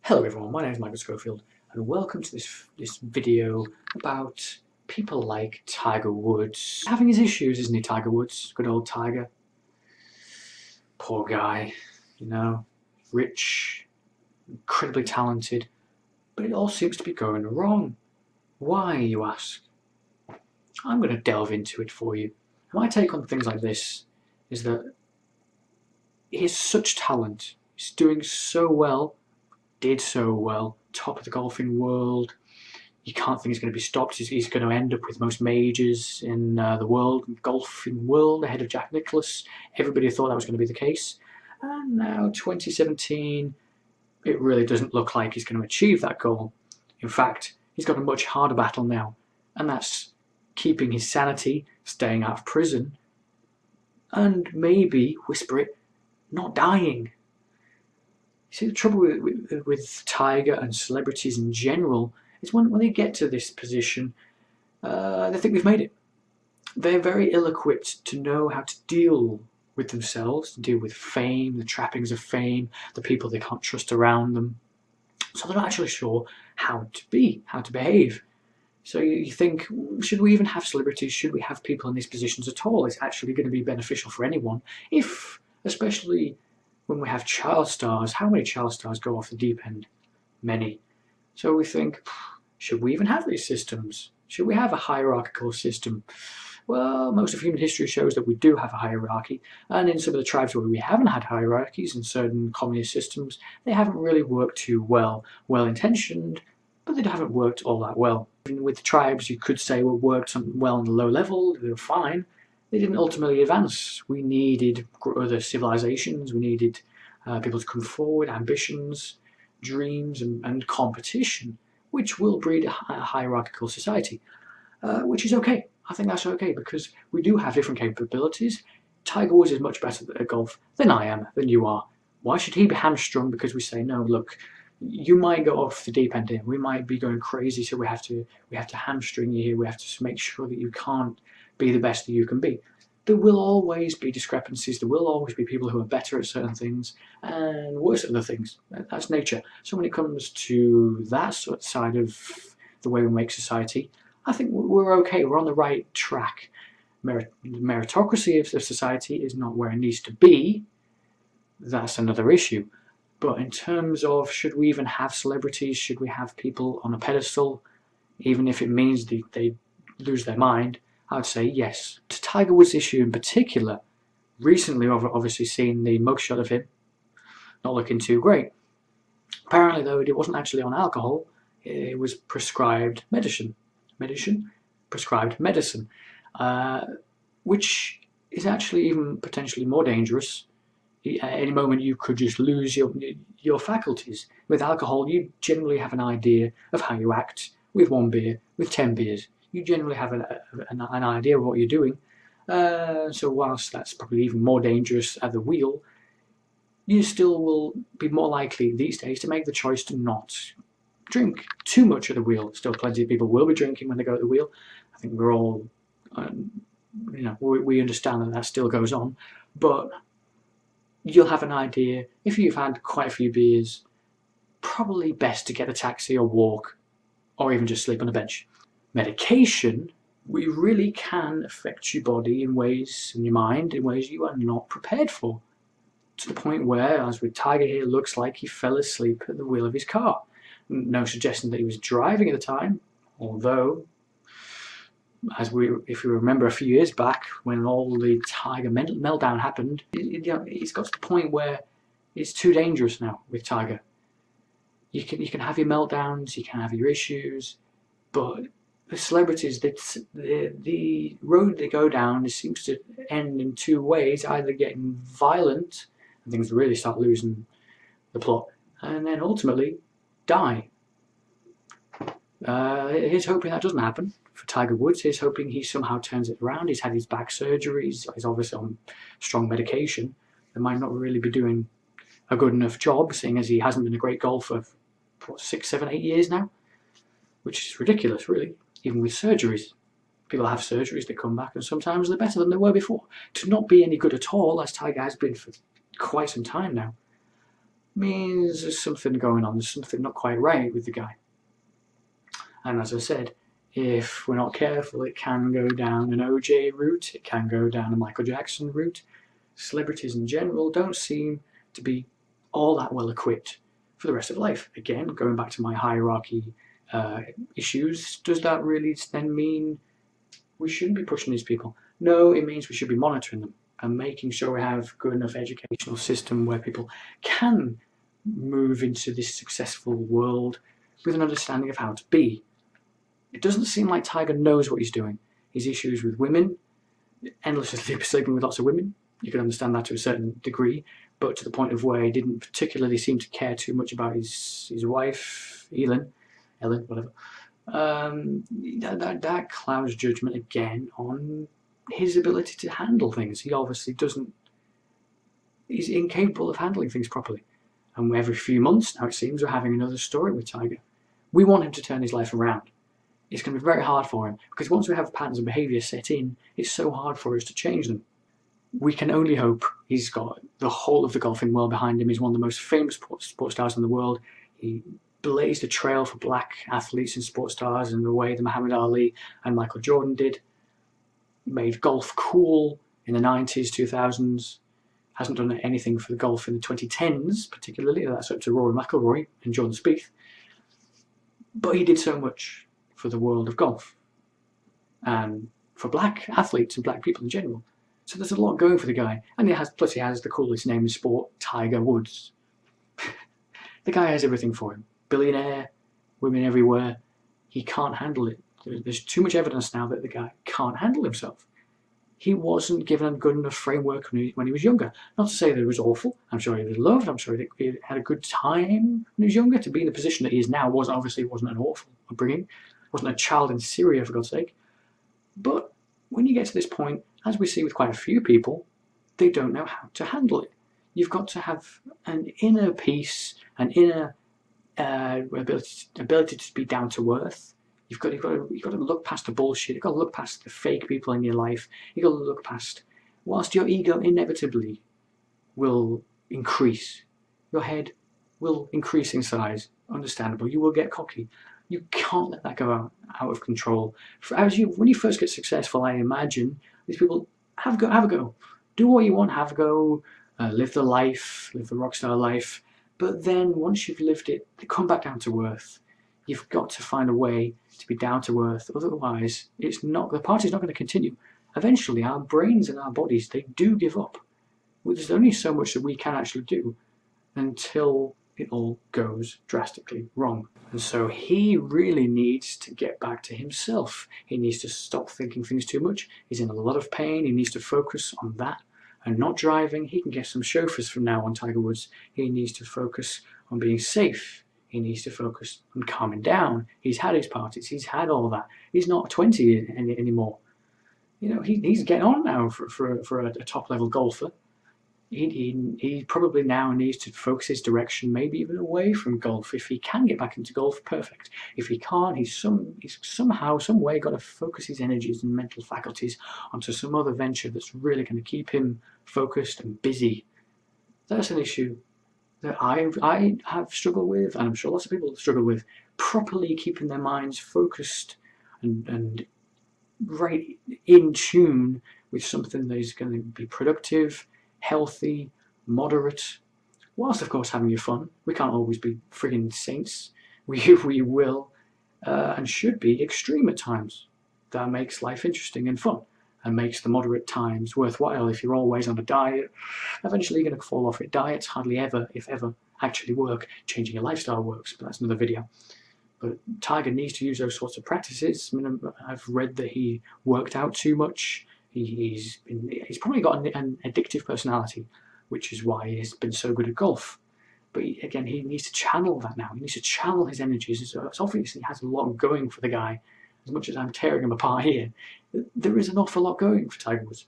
Hello everyone, my name is Michael Schofield and welcome to this video about people like Tiger Woods. Having his issues, isn't he, Tiger Woods? Good old Tiger. Poor guy, you know, rich, incredibly talented, but it all seems to be going wrong. Why, you ask? I'm going to delve into it for you. My take on things like this is that he has such talent, he's doing so well, did so well, top of the golfing world. You can't think he's going to be stopped. He's going to end up with most majors in the world, golfing world, ahead of Jack Nicklaus. Everybody thought that was going to be the case. And now 2017, it really doesn't look like he's going to achieve that goal. In fact, he's got a much harder battle now, and that's keeping his sanity, staying out of prison, and maybe, whisper it, not dying. See, the trouble with Tiger and celebrities in general is when they get to this position, they think they've made it. They're very ill-equipped to know how to deal with themselves, to deal with fame, the trappings of fame, the people they can't trust around them. So they're not actually sure how to behave. So you think, should we even have celebrities? Should we have people in these positions at all? Is it actually going to be beneficial for anyone? If, especially when we have child stars, how many child stars go off the deep end? Many. So we think, should we even have these systems? Should we have a hierarchical system? Well, most of human history shows that we do have a hierarchy, and in some of the tribes where we haven't had hierarchies, in certain communist systems, they haven't really worked too well. Well-intentioned, but they haven't worked all that well. Even with the tribes, you could say, well, worked well on the low level, they were fine. They didn't ultimately advance. We needed other civilizations, we needed people to come forward, ambitions, dreams, and competition, which will breed a hierarchical society, which is okay. I think that's okay because we do have different capabilities. Tiger Woods is much better at golf than I am, than you are. Why should he be hamstrung because we say, no, look, you might go off the deep end here. We might be going crazy, so we have to hamstring you here. We have to make sure that you can't be the best that you can be. There will always be discrepancies. There will always be people who are better at certain things and worse at other things. That's nature. So when it comes to that sort of side of the way we make society, I think we're okay. We're on the right track. Meritocracy of society is not where it needs to be. That's another issue. But in terms of should we even have celebrities, should we have people on a pedestal, even if it means they lose their mind, I would say yes. To Tiger Woods' issue in particular, recently I've obviously seen the mugshot of him, not looking too great. Apparently though, it wasn't actually on alcohol, it was prescribed medicine, which is actually even potentially more dangerous. At any moment you could just lose your faculties. With alcohol, you generally have an idea of how you act with 1 beer, with 10 beers. You generally have an idea of what you're doing. So whilst that's probably even more dangerous at the wheel, you still will be more likely these days to make the choice to not drink too much at the wheel. Still plenty of people will be drinking when they go at the wheel. I think we're all, we understand that still goes on. But you'll have an idea, if you've had quite a few beers, probably best to get a taxi or walk, or even just sleep on a bench. Medication, we really can affect your body in ways, and your mind, in ways you are not prepared for. To the point where, as with Tiger here, looks like he fell asleep at the wheel of his car. No suggestion that he was driving at the time, although, if you remember a few years back when all the Tiger meltdown happened, it's got to the point where it's too dangerous now with Tiger. You can have your meltdowns, you can have your issues, but the celebrities, the road they go down seems to end in two ways: either getting violent and things really start losing the plot, and then ultimately die. Here's hoping that doesn't happen for Tiger Woods. Here's hoping he somehow turns it around. He's had his back surgeries. He's obviously on strong medication. They might not really be doing a good enough job, seeing as he hasn't been a great golfer for 6, 7, 8 years now, which is ridiculous, really. Even with surgeries, people have surgeries, they come back, and sometimes they're better than they were before. To not be any good at all, as Tiger has been for quite some time now, means there's something going on, there's something not quite right with the guy. And as I said, if we're not careful, it can go down an OJ route, it can go down a Michael Jackson route. Celebrities in general don't seem to be all that well equipped for the rest of life. Again, going back to my hierarchy issues, does that really then mean we shouldn't be pushing these people? No, it means we should be monitoring them and making sure we have good enough educational system where people can move into this successful world with an understanding of how to be. It doesn't seem like Tiger knows what he's doing. His issues with women, endlessly sleeping with lots of women, you can understand that to a certain degree, but to the point of where he didn't particularly seem to care too much about his wife, Ellen, whatever. That clouds judgment again on his ability to handle things. He obviously doesn't. He's incapable of handling things properly. And every few months now, it seems, we're having another story with Tiger. We want him to turn his life around. It's going to be very hard for him because once we have patterns of behaviour set in, it's so hard for us to change them. We can only hope. He's got the whole of the golfing world behind him. He's one of the most famous sports stars in the world. He blazed a trail for black athletes and sports stars in the way that Muhammad Ali and Michael Jordan did. Made golf cool in the 90s, 2000s. Hasn't done anything for the golf in the 2010s, particularly. That's up to Rory McIlroy and Jordan Spieth. But he did so much for the world of golf and for black athletes and black people in general. So there's a lot going for the guy. And he has the coolest name in sport, Tiger Woods. The guy has everything for him. Billionaire, women everywhere. He can't handle it. There's too much evidence now that the guy can't handle himself. He wasn't given a good enough framework when he was younger. Not to say that it was awful. I'm sure he was loved. I'm sure he had a good time when he was younger. To be in the position that he is now wasn't an awful upbringing. Wasn't a child in Syria, for God's sake. But when you get to this point, as we see with quite a few people, they don't know how to handle it. You've got to have an inner peace, an inner ability to be down to earth. You've got to look past the bullshit. You've got to look past the fake people in your life. You've got to look past, whilst your ego inevitably will increase, your head will increase in size. Understandable. You will get cocky. You can't let that go out of control. When you first get successful, I imagine these people have a go. Do what you want, have a go, live the rock star life. But then once you've lived it, come back down to earth. You've got to find a way to be down to earth. Otherwise, the party's not going to continue. Eventually, our brains and our bodies, they do give up. There's only so much that we can actually do until it all goes drastically wrong. And so he really needs to get back to himself. He needs to stop thinking things too much. He's in a lot of pain. He needs to focus on that and not driving. He can get some chauffeurs from now on, Tiger Woods. He needs to focus on being safe. He needs to focus on calming down. He's had his parties. He's had all that. He's not 20 anymore. He's getting on now for a top-level golfer. He probably now needs to focus his direction maybe even away from golf. If he can get back into golf, perfect. If he can't, he's somehow, some way got to focus his energies and mental faculties onto some other venture that's really going to keep him focused and busy. That's an issue that I have struggled with, and I'm sure lots of people struggle with, properly keeping their minds focused and right in tune with something that is going to be productive, healthy, moderate, whilst of course having your fun. We can't always be friggin' saints. We will and should be extreme at times. That makes life interesting and fun and makes the moderate times worthwhile. If you're always on a diet, eventually you're going to fall off it. Diets hardly ever, if ever, actually work. Changing your lifestyle works, but that's another video. But Tiger needs to use those sorts of practices. I've read that he worked out too much. He's probably got an addictive personality, which is why he's been so good at golf. But again, he needs to channel that now. He needs to channel his energies. It's obviously has a lot going for the guy. As much as I'm tearing him apart here, there is an awful lot going for Tiger Woods.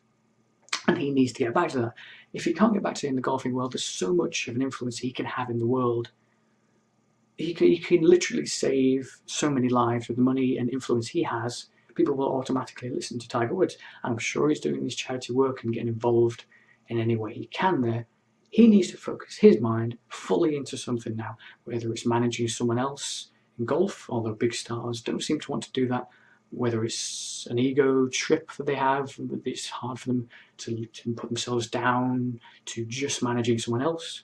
And he needs to get back to that. If he can't get back to it in the golfing world, there's so much of an influence he can have in the world. He can literally save so many lives with the money and influence he has. People will automatically listen to Tiger Woods. I'm sure he's doing this charity work and getting involved in any way he can there. He needs to focus his mind fully into something now, whether it's managing someone else in golf, although big stars don't seem to want to do that, whether it's an ego trip that they have, it's hard for them to put themselves down to just managing someone else.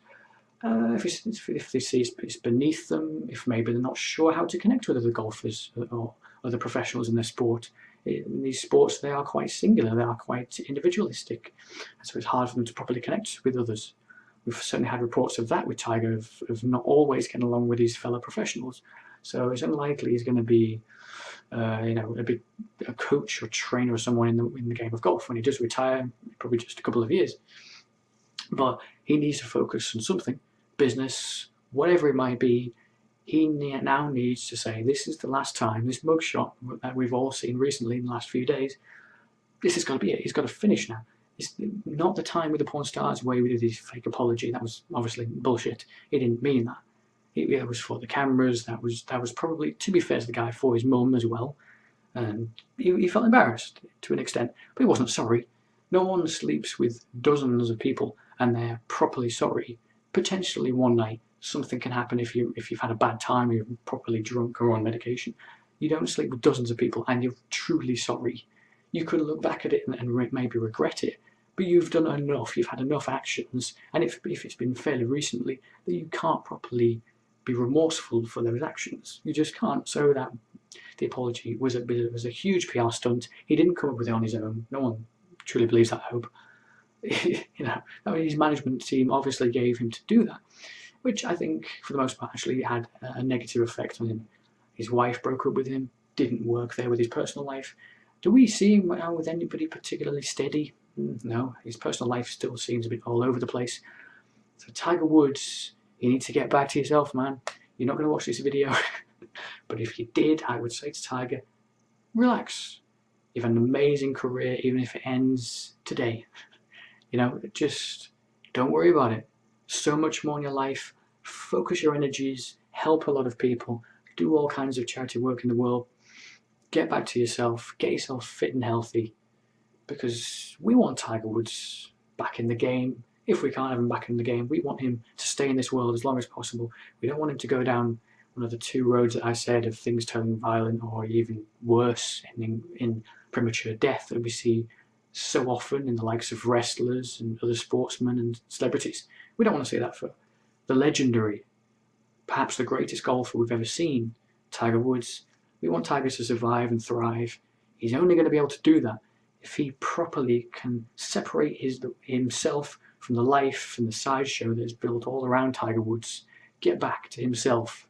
If they see it's beneath them, if maybe they're not sure how to connect with other golfers or other professionals in their sport. In these sports, they are quite singular, they are quite individualistic, and so it's hard for them to properly connect with others. We've certainly had reports of that with Tiger, of not always getting along with his fellow professionals. So it's unlikely he's going to be, a coach or trainer or someone in the game of golf when he does retire, probably just a couple of years. But he needs to focus on something, business, whatever it might be. He now needs to say, this is the last time, this mugshot that we've all seen recently in the last few days, this has got to be it. He's got to finish now. It's not the time with the porn stars where he did his fake apology. That was obviously bullshit. He didn't mean that. It was for the cameras. That was probably, to be fair to the guy, for his mum as well. And he felt embarrassed to an extent, but he wasn't sorry. No one sleeps with dozens of people and they're properly sorry. Potentially one night something can happen if you've had a bad time or you're properly drunk or on medication. You don't sleep with dozens of people and you're truly sorry. You could look back at it and maybe regret it, but you've done enough, you've had enough actions, and if it's been fairly recently, that you can't properly be remorseful for those actions. You just can't. So that the apology was a huge PR stunt. He didn't come up with it on his own. No one truly believes that, I hope. His management team obviously gave him to do that, which I think for the most part actually had a negative effect on him. His wife broke up with him, didn't work there with his personal life. Do we see him now with anybody particularly steady? No, his personal life still seems a bit all over the place. So Tiger Woods, you need to get back to yourself, man. You're not going to watch this video, but if you did, I would say to Tiger, relax. You've had an amazing career, even if it ends today. Just don't worry about it. So much more in your life. Focus your energies, help a lot of people, do all kinds of charity work in the world. Get back to yourself, get yourself fit and healthy, because we want Tiger Woods back in the game. If we can't have him back in the game, we want him to stay in this world as long as possible. We don't want him to go down one of the two roads that I said of things turning violent or even worse, ending in premature death that we see so often in the likes of wrestlers and other sportsmen and celebrities. We don't want to see that for the legendary, perhaps the greatest golfer we've ever seen, Tiger Woods. We want Tiger to survive and thrive. He's only going to be able to do that if he properly can separate himself from the life and the sideshow that is built all around Tiger Woods, get back to himself,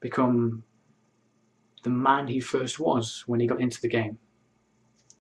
become the man he first was when he got into the game.